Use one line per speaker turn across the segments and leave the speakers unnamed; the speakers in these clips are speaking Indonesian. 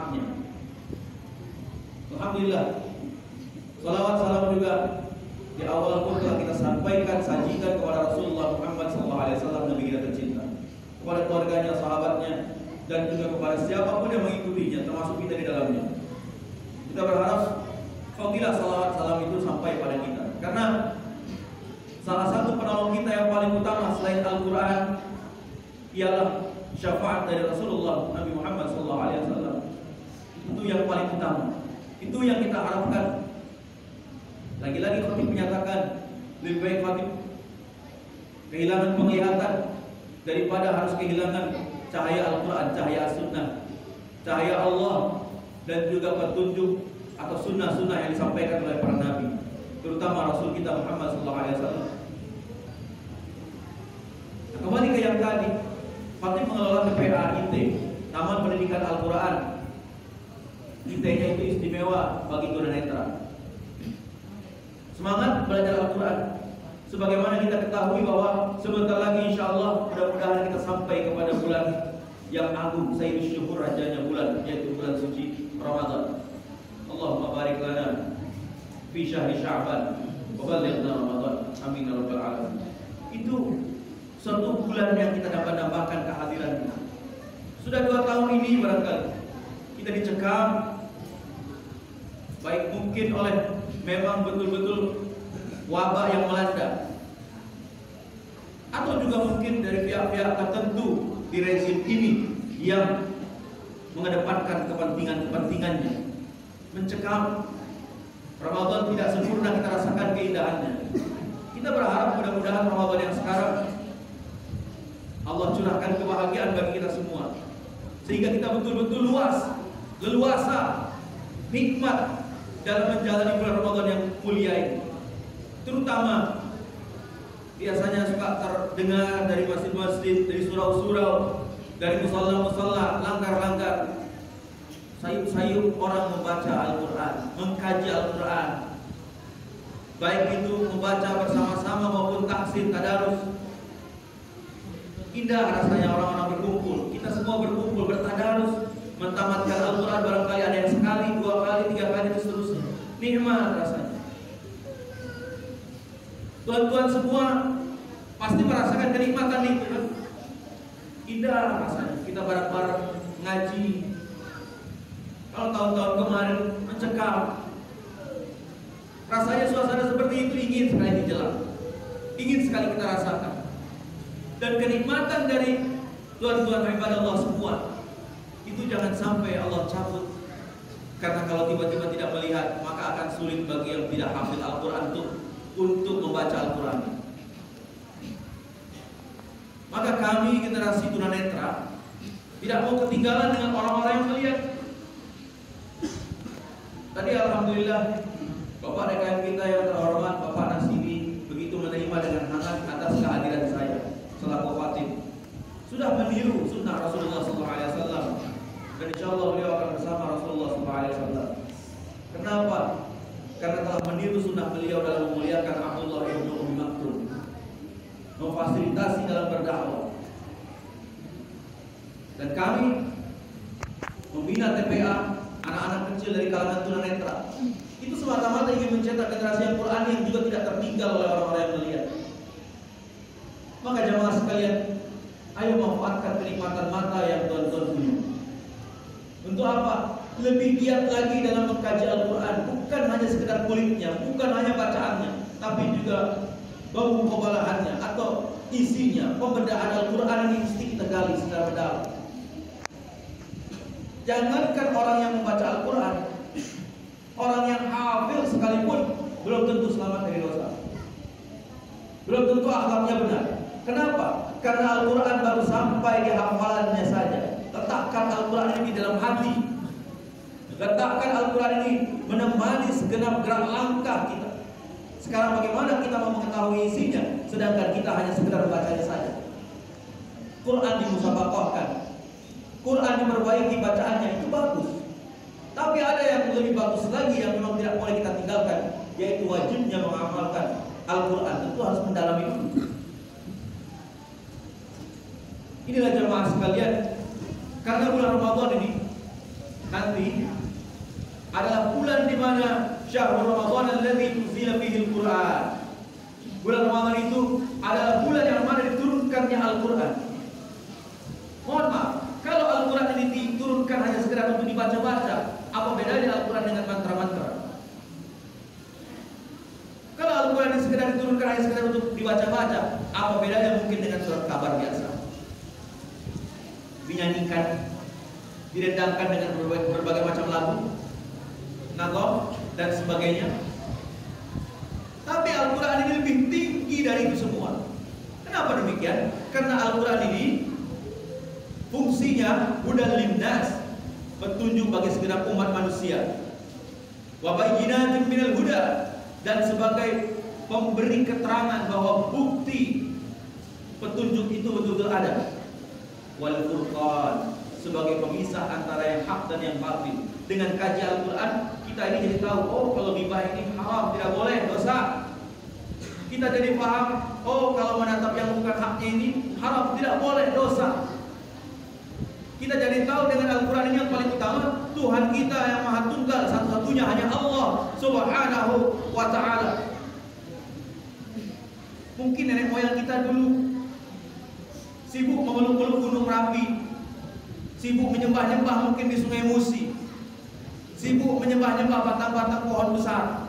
haknya. Alhamdulillah, salawat salam juga di awal pun telah kita sampaikan, sajikan kepada Rasulullah Muhammad SAW, Nabi kita tercinta, kepada keluarganya, sahabatnya, dan juga kepada siapapun yang mengikutinya, termasuk kita di dalamnya. Kita berharap fadilah salawat salam itu sampai pada kita, karena salah satu penolong kita yang paling utama selain Al-Quran ialah syafaat dari Rasulullah Nabi Muhammad SAW. Itu yang paling utama, itu yang kita harapkan. Lagi-lagi khatib menyatakan lebih baik khatib kehilangan penglihatan daripada harus kehilangan cahaya Al-Quran, cahaya As-Sunnah, cahaya Allah, dan juga petunjuk atau sunnah-sunnah yang disampaikan oleh para nabi, terutama Rasul kita Muhammad SAW. Nah, kembali ke yang tadi, khatib mengelola TPA IT, Taman Pendidikan Al-Quran. IT-nya itu istimewa bagi tunanetra. Semangat belajar Al-Quran. Sebagaimana kita ketahui bahwa sebentar lagi insya Allah mudah-mudahan kita sampai kepada bulan yang agung, Sayyidul Syuhur, rajanya bulan, yaitu bulan suci Ramadan. Allahumma barik lana fi syahri Sya'ban wa ballighna Ramadan. Amin ya rabbal alamin. Itu suatu bulan yang kita dapat-dapatkan kehadiran kita. Sudah 2 tahun ini barangkali kita dicekam, baik mungkin oleh memang betul-betul wabah yang melanda, atau juga mungkin dari pihak-pihak tertentu di rezim ini yang mengedepankan kepentingannya, mencekam Ramadan tidak sempurna kita rasakan keindahannya. Kita berharap mudah-mudahan Ramadan yang sekarang Allah curahkan kebahagiaan bagi kita semua, sehingga kita betul-betul leluasa, nikmat dalam menjalani bulan Ramadan yang mulia ini. Terutama biasanya suka terdengar dari masjid-masjid, dari surau-surau, dari musalla-musalla, langgar-langgar, sayup-sayup orang membaca Al-Quran, mengkaji Al-Quran, baik itu membaca bersama-sama maupun tahsin, tadarus. Indah rasanya orang-orang berkumpul, kita semua berkumpul, bertadarus, mentamatkan Al-Quran, barangkali ada yang sekali, 2 kali, 3 kali, dan seterusnya. Nikmat rasanya. Tuan-tuan semua pasti merasakan kenikmatan itu kan? Indah rasanya kita bareng-bareng ngaji. Kalau tahun-tahun kemarin mencekam, rasanya suasana seperti itu ingin sekali dijelang, ingin sekali kita rasakan. Dan kenikmatan dari tuan-tuan ibadah Allah semua itu jangan sampai Allah cabut. Karena kalau tiba-tiba tidak melihat, maka akan sulit bagi yang tidak hafid Al-Quran untuk membaca Al-Quran. Maka kami generasi tunanetra tidak mau ketinggalan dengan orang-orang yang melihat. Tadi alhamdulillah Bapak DKM kita yang terhormat Bapak Nasibi begitu menerima dengan hangat atas kehadiran saya selaku khatib. Sudah meniru sunnah Rasulullah SAW, dan insya Allah beliau akan bersama Rasulullah SAW. Kenapa? Karena telah meniru sunnah beliau dalam memuliakan Abdullah ibn Ummi Maktum, memfasilitasi dalam berdakwah. Dan kami membina TPA anak-anak kecil dari kalangan tunanetra. Itu semata-mata ingin mencetak generasi yang Quran yang juga tidak tertinggal oleh orang-orang yang melihat. Maka jamaah sekalian, ayo manfaatkan kenikmatan mata yang tuan-tuan punya. Untuk apa? Lebih giat lagi dalam mengkaji Al-Quran. Bukan hanya sekedar kulitnya, bukan hanya bacaannya, tapi juga bau kebalahannya atau isinya. Pembedahan Al-Quran ini mesti kita gali secara mendalam. Jangankan orang yang membaca Al-Quran, orang yang hafil sekalipun belum tentu selamat dari dosa, belum tentu akhlaknya benar. Kenapa? Karena Al-Quran baru sampai di hafalannya saja. Letakkan Al-Quran ini di dalam hati. Letakkan Al-Quran ini menemani segenap gerak langkah kita. Sekarang bagaimana kita mau mengetahui isinya, sedangkan kita hanya sekedar membacanya saja. Quran dimusabaqahkan, Quran diperbaiki bacaannya, itu bagus. Tapi ada yang lebih bagus lagi yang memang tidak boleh kita tinggalkan, yaitu wajibnya menghafalkan Al-Quran. Tentu harus mendalami itu. Inilah jemaah sekalian, karena bulan Ramadan ini nanti nanti adalah bulan di mana syahrul Ramadan alladzi unzila fihi al-Qur'an. Bulan Ramadan itu adalah bulan yang mana diturunkannya Al-Qur'an. Mohon maaf, kalau Al-Qur'an ini diturunkan hanya sekedar untuk dibaca-baca, apa bedanya Al-Qur'an dengan mantra-mantra? Kalau Al-Qur'an ini sekedar diturunkan hanya sekedar untuk dibaca-baca, apa bedanya mungkin dengan surat kabar biasa? Dinyanyikan, didendangkan dengan berbagai macam lagu, nagom dan sebagainya. Tapi Al-Quran ini lebih tinggi dari itu semua. Kenapa demikian? Karena Al-Quran ini fungsinya hudan linnas, petunjuk bagi segenap umat manusia. Wa bayyinatin minal huda, dan sebagai pemberi keterangan bahwa bukti petunjuk itu betul-betul ada. Wal furqan, sebagai pemisah antara yang hak dan yang batil. Dengan kaji Al-Quran, kita ini jadi tahu, oh kalau ghibah ini haram, tidak boleh, dosa. Kita jadi paham, oh kalau menatap yang bukan haknya ini haram, tidak boleh, dosa. Kita jadi tahu dengan Al-Quran ini yang paling utama, Tuhan kita yang maha tunggal, satu-satunya hanya Allah Subhanahu wa ta'ala. Mungkin nenek moyang kita dulu sibuk memeluk-meluk gunung Merapi, sibuk menyembah-nyembah mungkin di Sungai Musi, sibuk menyembah-nyembah batang-batang pohon besar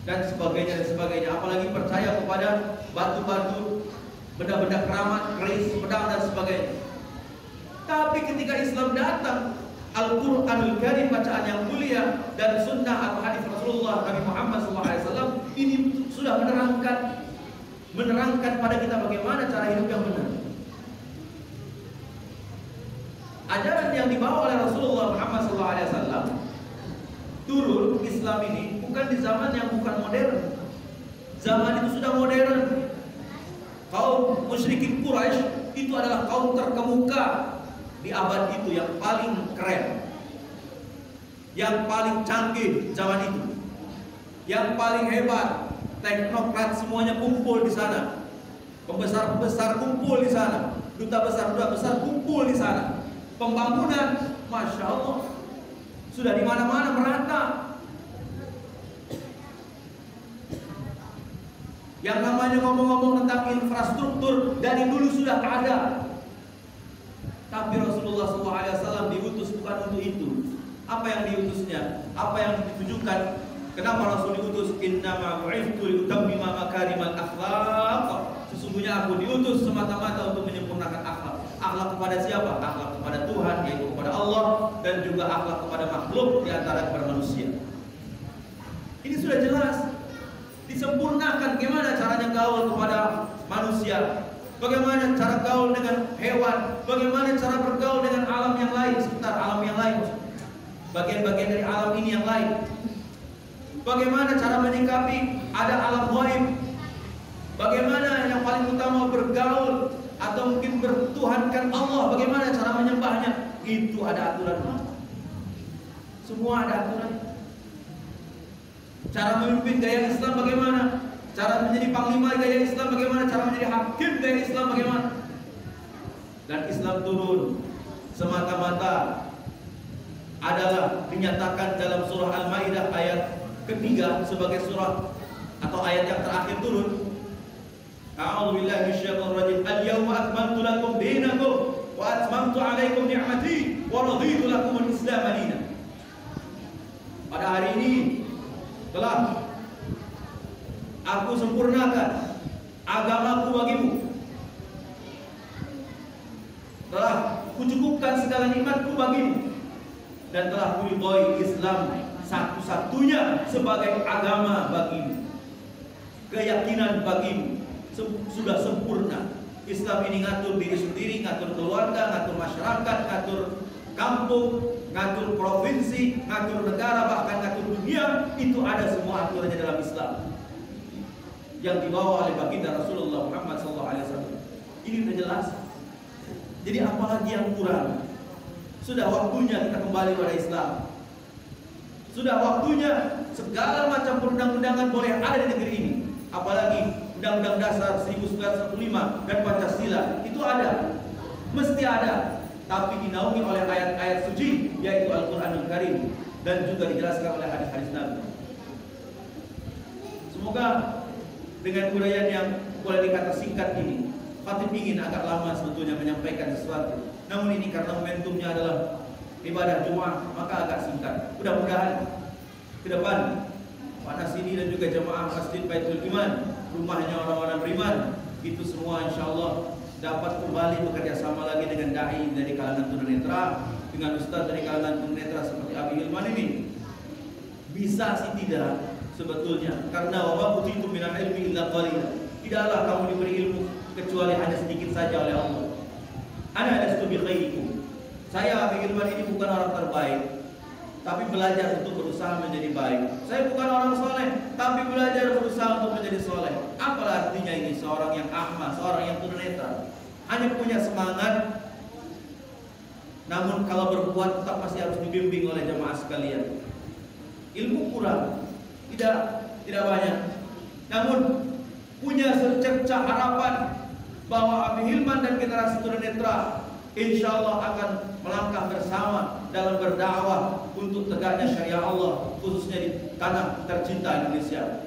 dan sebagainya dan sebagainya. Apalagi percaya kepada batu-batu, benda-benda keramat, keris, pedang dan sebagainya. Tapi ketika Islam datang, Al-Quranul Karim, bacaan yang mulia, dan sunnah atau hadis Rasulullah Nabi Muhammad SAW ini sudah menerangkan pada kita bagaimana cara hidup yang benar. Ajaran yang dibawa oleh Rasulullah Muhammad SAW turun Islam ini bukan di zaman yang bukan modern. Zaman itu sudah modern. Kaum musyrikin Quraisy itu adalah kaum terkemuka di abad itu, yang paling keren, yang paling canggih zaman itu, yang paling hebat. Teknokrat semuanya kumpul di sana, pembesar-pembesar kumpul di sana, duta besar-duta besar kumpul di sana. Pembangunan, masya Allah, sudah di mana-mana merata. Yang namanya ngomong-ngomong tentang infrastruktur dari dulu sudah ada. Tapi Rasulullah SAW diutus bukan untuk itu. Apa yang diutusnya? Apa yang ditujukan? Kenapa Rasul diutus? Innama bu'ithtu liutammima makarimal akhlaq. Sesungguhnya aku diutus semata-mata untuk menyempurnakan akhlak. Akhlak kepada siapa? Akhlak kepada Tuhan, yaitu kepada Allah, dan juga akhlak kepada makhluk di antara kepada manusia. Ini sudah jelas disempurnakan. Bagaimana caranya gaul kepada manusia, bagaimana cara gaul dengan hewan, bagaimana cara bergaul dengan alam yang lain, sekitar alam yang lain, bagian-bagian dari alam ini yang lain. Bagaimana cara menyikapi ada alam ghaib, bagaimana yang paling utama bergaul atau mungkin bertuhankan Allah, bagaimana cara menyembahnya, itu ada aturan. Semua ada aturan. Cara memimpin gaya Islam bagaimana, cara menjadi panglima gaya Islam bagaimana, cara menjadi hakim gaya Islam bagaimana. Dan Islam turun semata-mata adalah dinyatakan dalam surah Al-Maidah ayat ketiga sebagai surah atau ayat yang terakhir turun. A'udzu billahi minasyaitonir rajim. Al-yawma akmaltu lakum dinakum wa atmamtu 'alaikum ni'mati wa raditu lakum al-Islam dinan. Pada hari ini telah aku sempurnakan agamaku bagimu, telah kucukupkan segala nikmatku bagimu, dan telah kuridhoi Islam satu-satunya sebagai agama bagimu, keyakinan bagimu. Sudah sempurna. Islam ini ngatur diri sendiri, ngatur keluarga, ngatur masyarakat, ngatur kampung, ngatur provinsi, ngatur negara, bahkan ngatur dunia. Itu ada semua aturannya dalam Islam yang dibawa oleh baginda Rasulullah Muhammad SAW. Ini sudah jelas. Jadi apalagi yang kurang? Sudah waktunya kita kembali pada Islam. Sudah waktunya segala macam perundang-undangan boleh ada di negeri ini. Apalagi Undang-Undang Dasar 1945 dan Pancasila, itu ada, mesti ada. tapi dinaungi oleh ayat-ayat suci, yaitu Al-Quranul Karim, dan juga dijelaskan oleh hadis-hadis Nabi. Semoga dengan uraian yang boleh dikata singkat ini, Khatib ingin agak lama sebetulnya menyampaikan sesuatu. Namun ini karena momentumnya adalah ibadah Jumat, maka agak singkat. Mudah-mudahan ke depan Pak Nasidi dan juga jemaah Masjid Baitul Iman, rumahnya orang-orang beriman, itu semua insya Allah dapat kembali bekerja sama lagi dengan dai dari kalangan tunanetra, dengan ustaz dari kalangan tunanetra seperti Abi Hilman ini. Bisa sih tidak sebetulnya, karena wa utitu minal ilmi illa qalila. Tidaklah kamu diberi ilmu kecuali hanya sedikit saja oleh Allah. Ana lastu bi khairikum. Saya Abi Hilman ini bukan orang terbaik, tapi belajar untuk berusaha menjadi baik. Saya bukan orang soleh, tapi belajar berusaha untuk menjadi soleh. Apa artinya ini? Seorang yang ahma, seorang yang tunanetra, hanya punya semangat, namun kalau berbuat tetap masih harus dibimbing oleh jemaah sekalian. Ilmu kurang, tidak banyak, namun punya secercah harapan bahwa Abi Hilman dan generasi tunanetra insya Allah akan melangkah bersama dalam berdakwah untuk tegaknya syariat Allah, khususnya di tanah tercinta Indonesia.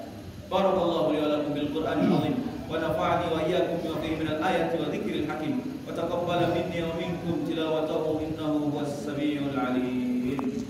Barakallahu li wa lakum bil Qur'anil azim wa nafa'ani wa iyyakum bima fihi minal ayati wa dzikril hakim wa taqabbala minni wa minkum tilawatahu innahu huwas samiul alim.